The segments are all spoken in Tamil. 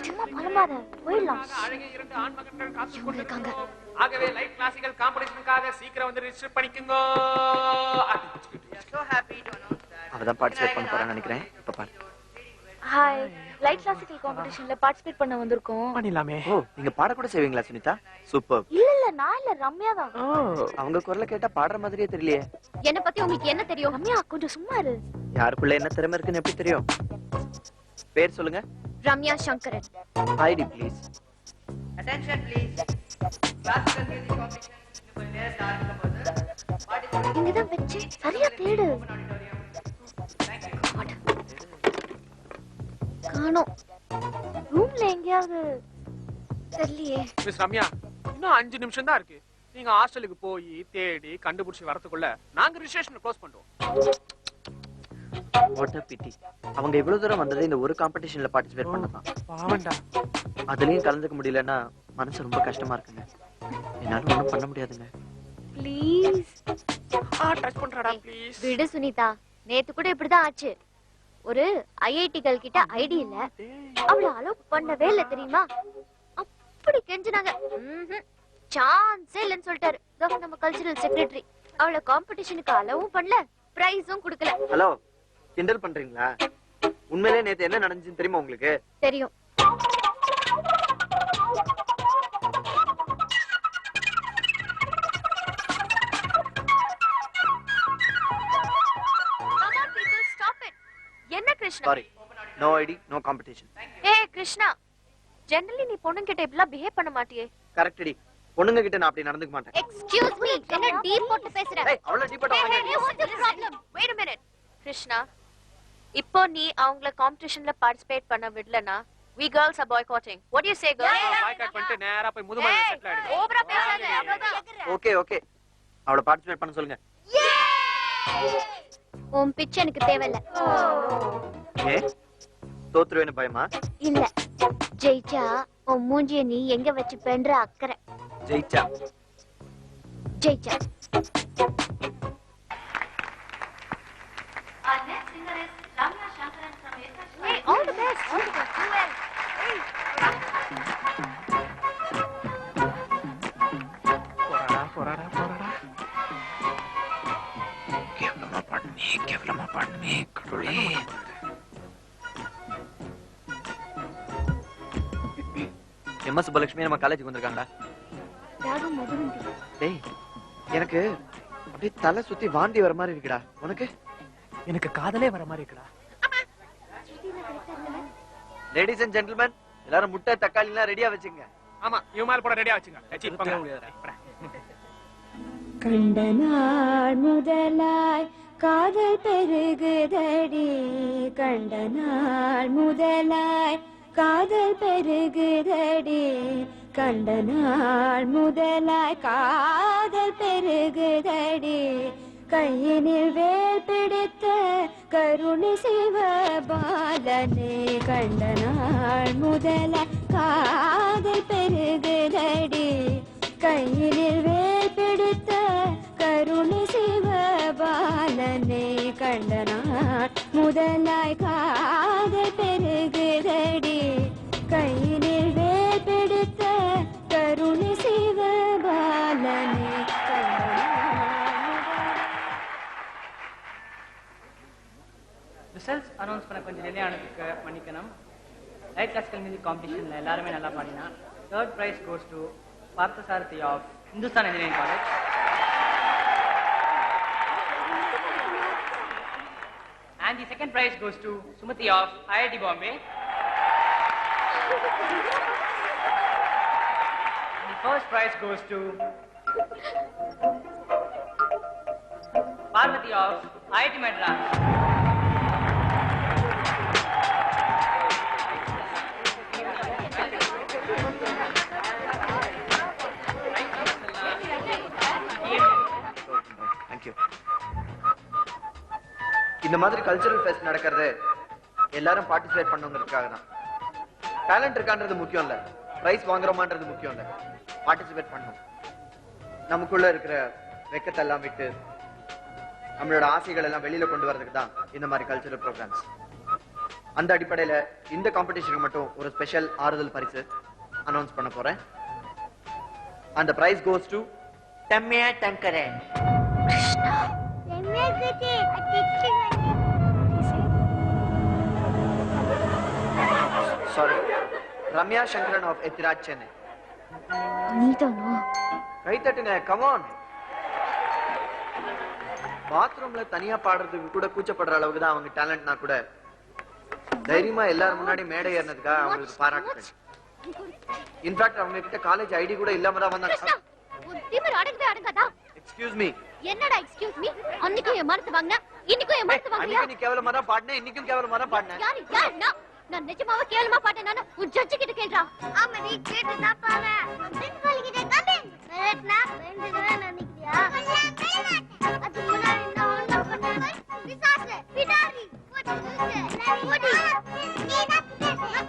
சும்மா பலமாத போயிடலாம். அழகிய 2 ஆண் மகன்கள் காத்து கொண்டிருக்காங்க. ஆகவே லைட் கிளாசிக்கல் காம்படிஷனுக்காக சீக்கிரம் வந்து ரெஜிஸ்டர் பண்ணிக்கங்க. அவதான் பார்ட்டிசிபேட் பண்ண போறான்னு நினைக்கிறேன். இப்ப பாரு. ஹாய், லைட் கிளாசிக்கல் காம்படிஷன்ல பார்ட்டிசிபேட் பண்ண வந்திருக்கோம். பண்ணிடலாமே. ஓ, நீங்க பாட கூட செய்வீங்களா சுனிதா? சூப்பர். இல்ல நான் இல்ல, ரம்யா தான். அவங்க குரலை கேட்டா பாடுற மாதிரியே தெரியலையே. என்ன பத்தி உங்களுக்கு என்ன தெரியும்? ரம்யா கொஞ்சம் சும்மா இரு. யாருக்குள்ள என்ன திறமை இருக்குன்னு எப்படி தெரியும்? பேர் சொல்லுங்க. Ramya Sankaran. ID please. Attention please. Classical music competition இன்னும் நேரத்துல ஆரம்பிக்கும்போது இங்கதான் வெச்சு சரியா தேடு. காணோம். ரூம்ல எங்கயாவது தெரியலையே. மிஸ் ரம்யா, இன்னும் 5 நிமிஷம் தான் இருக்கு. நீங்க ஹாஸ்டலுக்கு போய் தேடி கண்டுபிடிச்சு வரதுக்குள்ள நாங்க ரிஜிஸ்ட்ரேஷன் க்ளோஸ் பண்றோம். What a pity. அவங்க இவ்வளவு தூரம் வந்தது இந்த ஒரு காம்படிஷன்ல பார்ட்டிசிபேட் பண்ணதான். பாவண்டா. அதுலயும் கலந்துக்க முடியலன்னா மனசு ரொம்ப கஷ்டமா இருக்குங்க. என்னால ஒண்ணும் பண்ண முடியாதுங்க. ப்ளீஸ். டச் பண்றடா ப்ளீஸ். விடு சுனிதா. நேத்து கூட இப்படிதான் ஆச்சு. ஒரு ஐஐடிகள் கிட்ட ஐடி இல்ல. அவளை அலோவ் பண்ணவே இல்ல தெரியுமா? அப்படி கெஞ்சினாங்க. சான்ஸே இல்லன்னு சொல்லிட்டாரு. நம்ம கல்ச்சரல் செக்ரட்டரி அவளை காம்படிஷனுக்கு அலோவும் பண்ணல, பிரைஸும் கொடுக்கல. ஹலோ, கிண்டல் பண்றீங்களா? உண்மையிலே நேத்து என்ன நடந்துச்சுன்னு தெரியுமா உங்களுக்கு? தெரியும். என்ன Krishna? Sorry, no ID, no competition. ஏய் கிருஷ்ணா, ஜெனரலி நீ பொண்ணுங்க கிட்ட இப்படிலாம் பிஹேவ் பண்ண மாட்டியே. கரெக்ட் டி. பொண்ணுங்க கிட்ட நான் அப்படி நடந்துக்க மாட்டேன். எக்ஸ்கியூஸ் மீ, என்ன டீப் போட்டு பேசுற? ஏய், அவ்வளவு டீப் போட்டு வாங்க. What's the problem? Wait a minute. Krishna, இப்போ நீ அவங்கள காம்படிஷன்ல பார்ட்டிசிபேட் பண்ண விடலனா we girls are boycotting. What do you say girls? Boycott பண்ணிட்டு நேரா போய் முதுமலை செட்டில் ஆயிடு. ஓவரா பேசாத, அவ்வளவுதான். ஓகே ஓகே, அவளை பார்ட்டிசிபேட் பண்ண சொல்லுங்க. உன் பிச்சை எனக்கு தேவையில்ல. ஏ, தோத்துருவேன்னு பயமா? இல்ல, ஜெயிச்சா உன் மூஞ்சிய நீ எங்க வச்சு பென்ற அக்கறை. ஜெயிச்சா? ஜெயிச்சா. Our next singer is Ramya Shankaran from Yeshashri. Hey, all the best. All the best. Do well. போறாடா. கேவலமா பாடுமே கடவுளே. எம் எஸ் சுப்பலட்சுமி நம்ம காலேஜுக்கு வந்திருக்காங்களா? ராகம் மதுரந்தி. டேய், எனக்கு அப்படியே தலை சுத்தி வாந்தி வர மாதிரி இருக்குடா. உனக்கு? எனக்கு காதலே வர மாதிரி இருக்குடா. லேடிஸ் அண்ட் ஜென்டில்மேன், எல்லாரும் முட்டை தக்காளி எல்லாம் ரெடியா வச்சுங்க. ஆமா, இவன் மேல போட ரெடியா வச்சுங்க. கண்ட நாள் முதலாய் காதல் பெருகுதடி, கண்ட நாள் முதலாய் காதல் பெருகுதடி, கண்ட நாள் முதலாய் காதல் பெருகுதடி, கையினில் வேல் பிடித்த கருணை சிவபாலனே, கண்ட நாள் முதலாய் காதல் பெருகுதடி, கையினில் வேல் பிடித்த கருணை சிவபாலனே, கண்ட நாள் முதலாய் காதல் பெருகுதடி, கையினில் வேல் பிடித்த கருணை சிவபாலனே, ரிசல்ட்ஸ் அனௌன்ஸ் பண்ண கொஞ்சம் டிலே ஆனதுக்கு மன்னிக்கணும். லைட் கிளாசிக்கல் மியூசிக் காம்படிஷனில் எல்லாருமே நல்லா பாடினா. Third prize goes to Parthasarathy of Hindustan engineering college. And the second prize goes to Sumati of IIT Bombay. And the first prize goes to Parvati of IIT Madras. இந்த மாதிரி கல்ச்சரல் ஃபெஸ்ட் நடக்கிறது எல்லாரும் பார்ட்டிசிபேட் பண்ணுங்கிறதுக்காக தான். டேலண்ட் இருக்கான்றது முக்கியம் இல்ல, பிரைஸ் வாங்குறோமான்றது முக்கியம் இல்ல, பார்ட்டிசிபேட் பண்ணணும். நமக்குள்ள இருக்கிற வெக்கத்தை எல்லாம் விட்டு நம்மளோட ஆசைகள் எல்லாம் வெளியில கொண்டு வரதுக்கு தான் இந்த மாதிரி கல்ச்சரல் ப்ரோக்ராம்ஸ். அந்த அடிப்படையில இந்த காம்படிஷனுக்கு மட்டும் ஒரு ஸ்பெஷல் ஆறுதல் பரிசு அனௌன்ஸ் பண்ண போறேன். அந்த prize goes to Thammiya Dangare. Sorry, Ramya Sankaran of Ethiraj, Chennai. நீதானா? கை தட்டுங்க, கமான். பாத்ரூம்ல தனியா பாடுறதுக்கு கூட கூச்சப்படுற அளவுக்கு தான் அவங்க டேலண்ட்னா கூட தைரியமா எல்லாரும் முன்னாடி மேடை ஏறினதுக்காக அவங்களுக்கு பாராட்டுறேன். இன்ஃபேக்ட் அவங்க கிட்ட காலேஜ் ஐடி கூட இல்லாம தான் வந்தாங்க. Excuse me. என்னடா எக்ஸ்கியூஸ் மீ? அன்னைக்கும் என் மனசு வாங்கினா இன்னைக்கும் என் மனசு வாங்குறியா? அன்னைக்கு நீ கேவலமா தான் பாடுன, இன்னைக்கும் கேவலமா தான் பாடுன. யார் நான் நிஜமாவே கேவலமா பாட்டேன். நானு உன் ஜட்ஜ் கிட்ட கேக்குறா. ஆமா நீ கேட்டு தான் பாரு. பிரின்சிபல் கிட்ட கம்பி நேட்னா வேண்டுதே நினைக்கிறியா? அது முன்னாடி நான் ஒண்ணு பண்ணேன். விசாஸ் பிடாரி போடி நீ நான்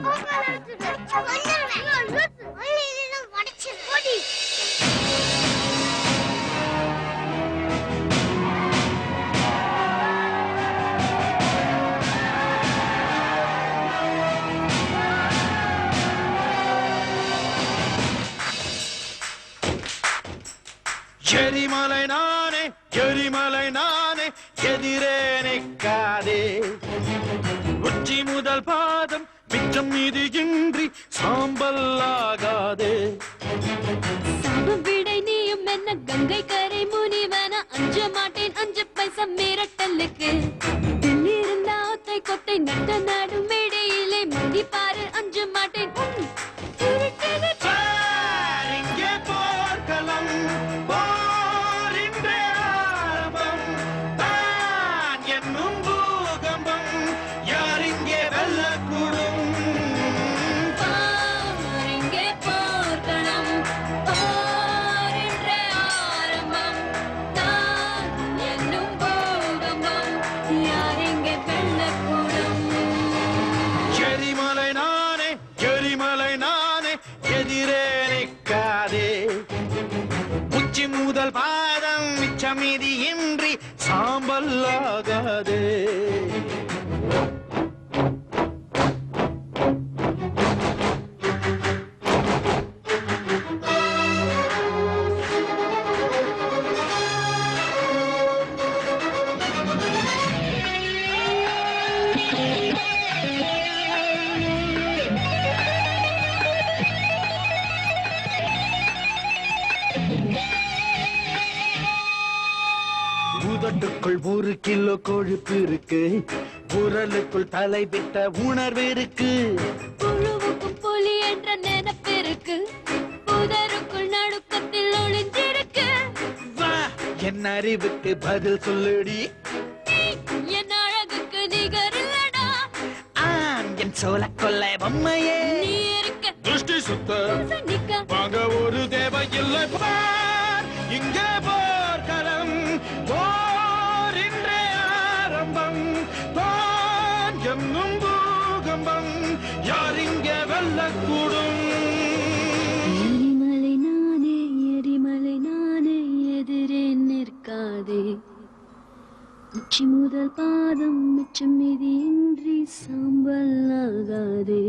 கோவமா நினைச்சிட்டேன். கொஞ்சம் லூஸ் ஒல்லி இது வடச்சு போடி. எரிமலை நானே, எரிமலை நானே, எதிரே நிற்காதே. உச்சி முதல் பாதம் மிச்சம் மீது இன்றி சாம்பல் ஆகாதே. விடை நீயும் என்ன கங்கை கரை முனிவன அஞ்ச மாட்டேன் 5 பைசா மிரட்டலுக்கு. இருந்தா ஒத்தை கொத்தை நட்ட நாடும் மேடையிலே முடி பாரு அஞ்ச மாட்டேன். இங்கே போர்க்களம், போரின்றே ஆரம்பம். தான் என்னும் பூகம்பம், யார் இங்கே வெல்லக்கூடும்? இங்கே போர்க்களம், போரின்றே ஆரம்பம். தான் என்னும் பூகம்பம், யார் இங்கே வெல்லக்கூடும்? எரிமலை நானே, எரிமலை நானே, எதிரே நிற்காதே. உச்சி முதல் பாதம் மிச்சமீதி இன்றி சாம்பல் ஆகாதே. உதட்டுக்குள் 1 கிலோ கொழுப்பு இருக்கு, உரலுக்குள் தலை விட்ட உணர்வு இருக்கு. புழுவுக்கும் புலி என்ற நினைப்பு இருக்கு, புதருக்குள் நடுக்கத்தில் ஒளிஞ்சிருக்கு. வா, என் அறிவுக்கு பதில் சொல்லுடி. என் அழகுக்கு நிகர் இல்லடா. ஆம், என் சோல கொள்ளை பொம்மையே. நீ இருக்க திருஷ்டி சுத்த நிக்க வாங்க ஒரு தேவையில்லை. பார், இங்கே போர்க்களம், போரின்றே ஆரம்பம். தான் என்னும் பூகம்பம், யார் இங்கே வெல்லக்கூடும்? எரிமலை நானே, எரிமலை நானே, எதிரே நிற்காதே. உச்சி முதல் பாதம் மிச்சம் மீதி இன்றி சாம்பல் ஆகாதே.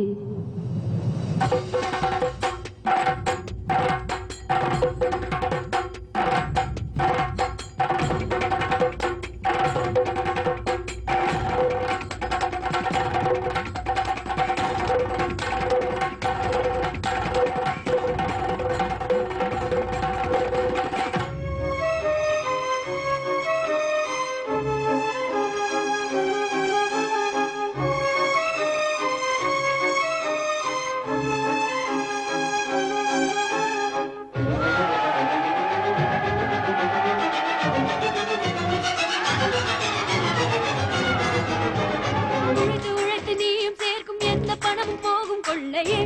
உழைத்து உழைத்து நீயும் சேர்க்கும் எந்த பணமும் போகும் கொள்ளையே.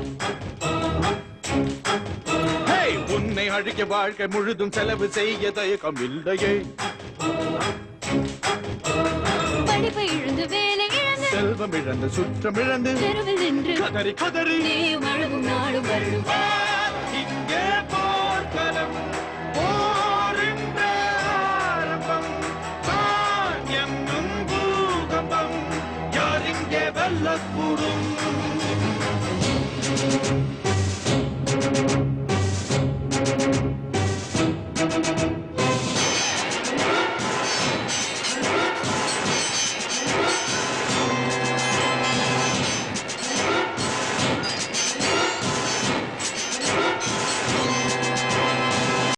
ஹேய், உன்னை அழிக்க வாழ்க்கை முழுதும் செலவு செய்ய தயக்கம் இல்லையே. படிப்பை இழந்து வேலை இழந்து செல்வம் இழந்து சுற்றம் இழந்து தெருவில் நின்று கதறி கதறி நீயும் அழுகும் நாடும் வரணும். இங்கே போர்க்களம், போரின்றே ஆரம்பம். தான் என்னும் பூகம்பம், யார் இங்கே வெல்ல கற்பூரம்